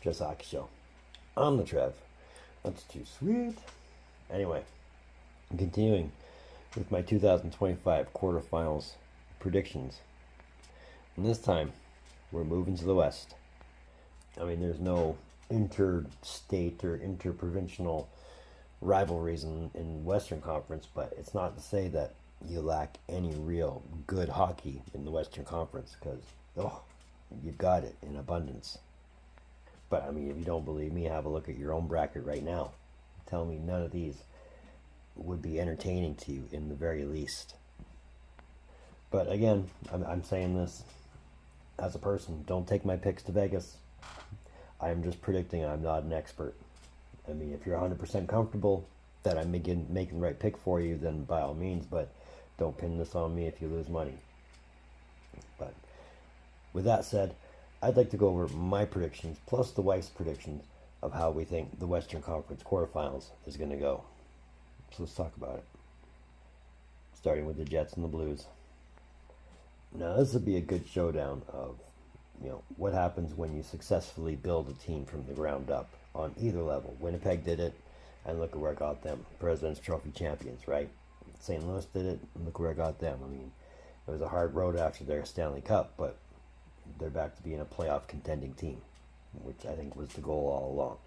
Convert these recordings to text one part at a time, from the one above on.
Just Hockey Show. I'm the Trev. That's too sweet. Anyway, I'm continuing with my 2025 quarterfinals predictions. And this time, we're moving to the West. I mean, there's no interstate or interprovincial rivalries in Western Conference, but it's not to say that you lack any real good hockey in the Western Conference, because, you've got it in abundance. But, I mean, if you don't believe me, have a look at your own bracket right now. Tell me none of these would be entertaining to you in the very least. But, again, I'm saying this as a person. Don't take my picks to Vegas. I am just predicting. I'm not an expert. I mean, if you're 100% comfortable that I'm making the right pick for you, then by all means, but don't pin this on me if you lose money. But with that said, I'd like to go over my predictions plus the wife's predictions of how we think the Western Conference QuarterFinals is going to go. So let's talk about it. Starting with the Jets and the Blues. Now this would be a good showdown of, what happens when you successfully build a team from the ground up on either level. Winnipeg did it, and look at where it got them. President's Trophy champions, right? St. Louis did it, and look where it got them. I mean, it was a hard road after their Stanley Cup, but they're back to being a playoff contending team, which I think was the goal all along.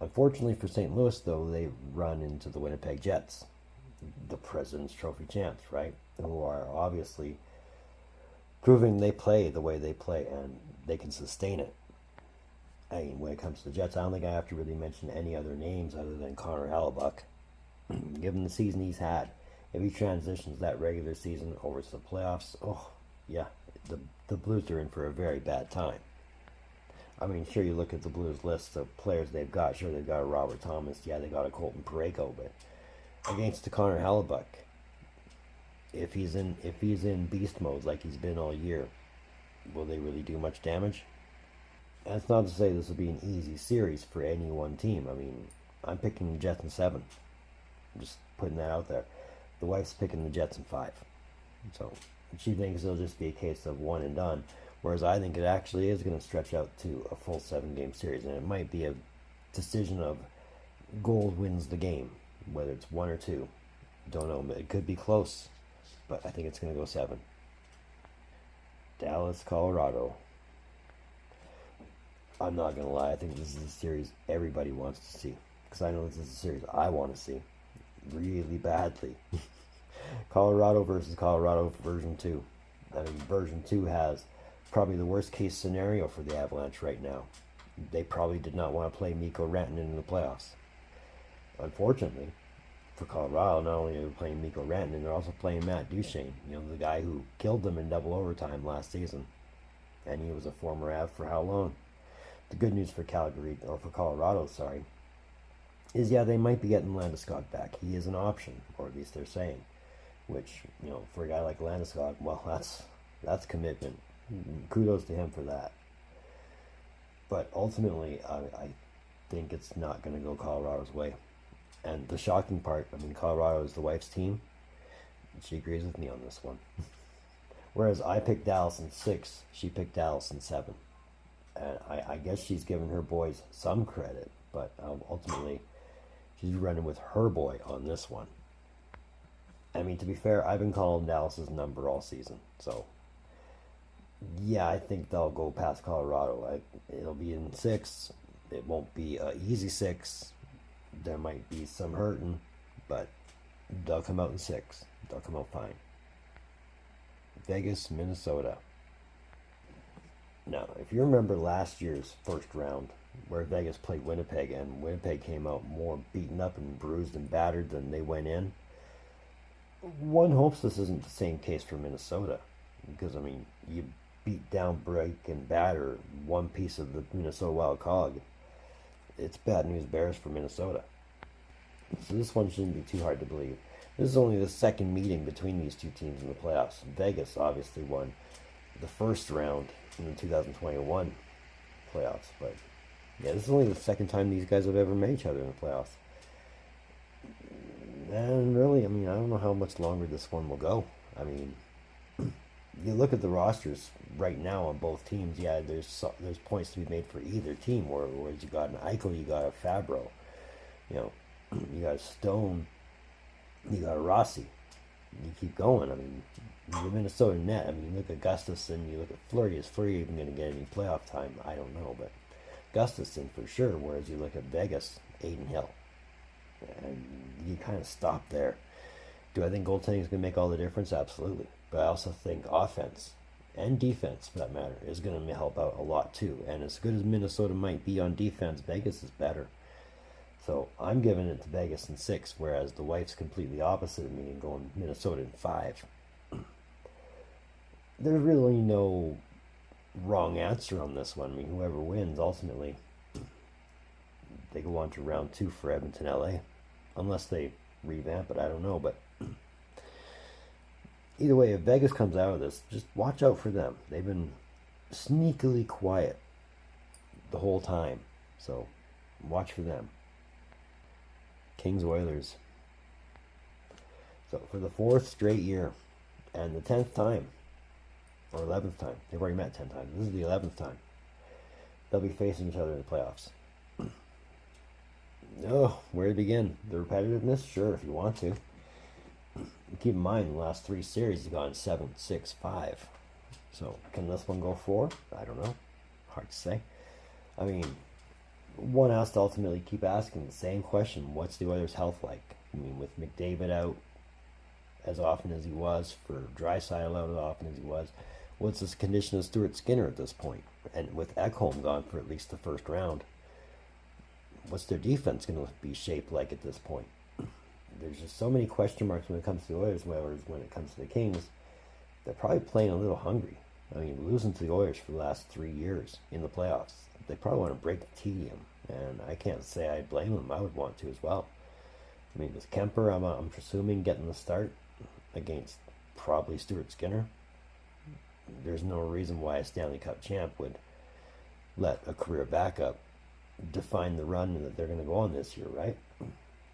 Unfortunately for St. Louis, though, they run into the Winnipeg Jets, the President's Trophy champs, right? Who are obviously proving they play the way they play and they can sustain it. I mean, when it comes to the Jets, I don't think I have to really mention any other names other than Connor Hellebuck. Given the season he's had, if he transitions that regular season over to the playoffs, the Blues are in for a very bad time. I mean, sure, you look at the Blues list of players they've got. Sure, they've got a Robert Thomas. Yeah, they got a Colton Parayko, but against the Connor Hellebuck, if he's in beast mode like he's been all year, will they really do much damage? And it's not to say this will be an easy series for any one team. I mean, I'm picking the Jets in 7. I'm just putting that out there. The wife's picking the Jets in 5. So she thinks it'll just be a case of one and done, whereas I think it actually is going to stretch out to a full 7-game series, and it might be a decision of goal wins the game, whether it's 1 or 2. Don't know. It could be close, but I think it's going to go 7. Dallas, Colorado. I'm not going to lie. I think this is a series everybody wants to see, because I know this is a series I want to see really badly. Colorado versus Colorado version 2. I mean, version 2 has probably the worst case scenario for the Avalanche right now. They probably did not want to play Mikko Rantanen in the playoffs. Unfortunately, for Colorado, not only are they playing Mikko Rantanen, they're also playing Matt Duchene, the guy who killed them in double overtime last season. And he was a former Av for how long? The good news for Colorado, is they might be getting Landeskog back. He is an option, or at least they're saying. Which, for a guy like Landeskog, well, that's commitment. Kudos to him for that. But ultimately, I think it's not going to go Colorado's way. And the shocking part, I mean, Colorado is the wife's team. She agrees with me on this one. Whereas I picked Dallas in 6, she picked Dallas in 7. And I guess she's given her boys some credit, but ultimately, she's running with her boy on this one. I mean, to be fair, I've been calling Dallas's number all season. So, yeah, I think they'll go past Colorado. It'll be in 6. It won't be an easy 6. There might be some hurting, but they'll come out in 6. They'll come out fine. Vegas, Minnesota. Now, if you remember last year's first round, where Vegas played Winnipeg, and Winnipeg came out more beaten up and bruised and battered than they went in, one hopes this isn't the same case for Minnesota, because, I mean, you beat down, break, and batter one piece of the Minnesota Wild cog. It's bad news bears for Minnesota. So this one shouldn't be too hard to believe. This is only the second meeting between these two teams in the playoffs. Vegas obviously won the first round in the 2021 playoffs, but yeah, this is only the second time these guys have ever met each other in the playoffs. And really, I mean, I don't know how much longer this one will go. I mean, you look at the rosters right now on both teams. Yeah, there's points to be made for either team. Whereas you got an Eichel, you got a Fabro, you know, you got a Stone, you got a Rossi. You keep going. I mean, the Minnesota net. I mean, you look at Gustafsson, you look at Fleury. Is Fleury even going to get any playoff time? I don't know, but Gustafsson for sure. Whereas you look at Vegas, Aiden Hill, and you kind of stop there. Do I think goaltending is going to make all the difference? Absolutely. But I also think offense and defense, for that matter, is going to help out a lot too. And as good as Minnesota might be on defense, Vegas is better. So I'm giving it to Vegas in 6, whereas the wife's completely opposite of me and going Minnesota in 5. There's really no wrong answer on this one. I mean, whoever wins, ultimately, they go on to round 2 for Edmonton, LA. Unless they revamp it, I don't know. But either way, if Vegas comes out of this, just watch out for them. They've been sneakily quiet the whole time. So watch for them. Kings Oilers. So for the 4th straight year and the 10th time, or 11th time, they've already met 10 times. This is the 11th time. They'll be facing each other in the playoffs. Oh, where to begin? The repetitiveness? Sure, if you want to. Keep in mind, the last 3 series have gone 7, 6, 5. So can this one go 4? I don't know. Hard to say. I mean, one has to ultimately keep asking the same question. What's the Oilers' health like? I mean, with McDavid out as often as he was, for Draisaitl out as often as he was, what's the condition of Stuart Skinner at this point? And with Ekholm gone for at least the first round, what's their defense going to be shaped like at this point? There's just so many question marks when it comes to the Oilers, whereas when it comes to the Kings, they're probably playing a little hungry. I mean, losing to the Oilers for the last 3 years in the playoffs, they probably want to break the tedium, and I can't say I blame them. I would want to as well. I mean, with Kemper, I'm presuming getting the start against probably Stuart Skinner. There's no reason why a Stanley Cup champ would let a career backup define the run that they're going to go on this year, right?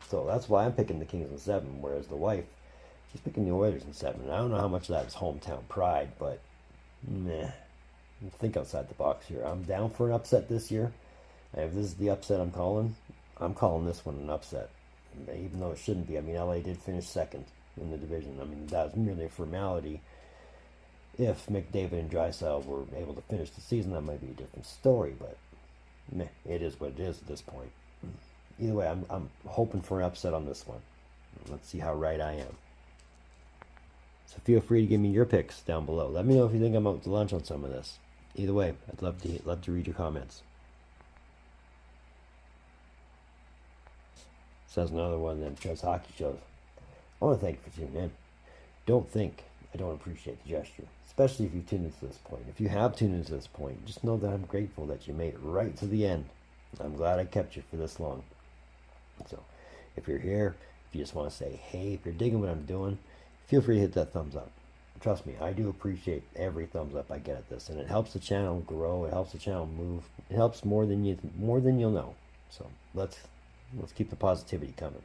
So that's why I'm picking the Kings in 7, whereas the wife, she's picking the Oilers in 7. I don't know how much of that is hometown pride, but meh. Think outside the box here. I'm down for an upset this year. And if this is the upset I'm calling this one an upset. Even though it shouldn't be. I mean, LA did finish 2nd in the division. I mean, that was merely a formality. If McDavid and Draisaitl were able to finish the season, that might be a different story, but meh, it is what it is at this point. Either way, I'm hoping for an upset on this one. Let's see how right I am. So feel free to give me your picks down below. Let me know if you think I'm out to lunch on some of this. Either way, I'd love to read your comments. Says another one of them Trev's hockey shows. I want to thank you for tuning in. Don't think I don't appreciate the gesture, especially if you've tuned into this point. If you have tuned into this point, just know that I'm grateful that you made it right to the end. I'm glad I kept you for this long. So, if you're here, if you just want to say hey, if you're digging what I'm doing, feel free to hit that thumbs up. Trust me, I do appreciate every thumbs up I get at this, and it helps the channel grow. It helps the channel move. It helps more than you'll know. So let's keep the positivity coming.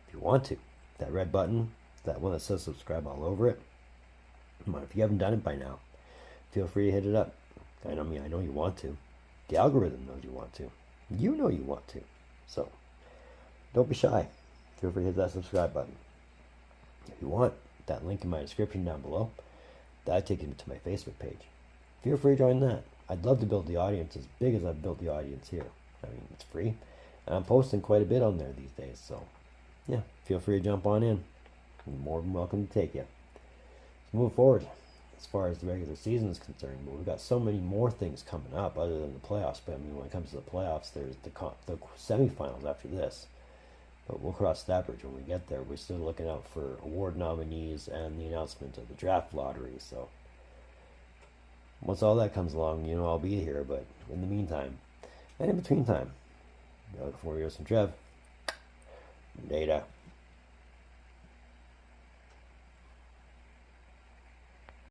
If you want to, that red button, that one that says subscribe all over it. Come on, if you haven't done it by now, feel free to hit it up. I know you want to. The algorithm knows you want to. You know you want to. So don't be shy. Feel free to hit that subscribe button. If you want, that link in my description down below, that'll take you to my Facebook page. Feel free to join that. I'd love to build the audience as big as I've built the audience here. I mean, it's free. And I'm posting quite a bit on there these days. So, yeah, feel free to jump on in. You're more than welcome to take you. So moving forward, as far as the regular season is concerned, but we've got so many more things coming up other than the playoffs. But I mean, when it comes to the playoffs, there's the semifinals after this. But we'll cross that bridge when we get there. We're still looking out for award nominees and the announcement of the draft lottery. So once all that comes along, I'll be here. But in the meantime, and in between time, I look forward to some Trev. Data.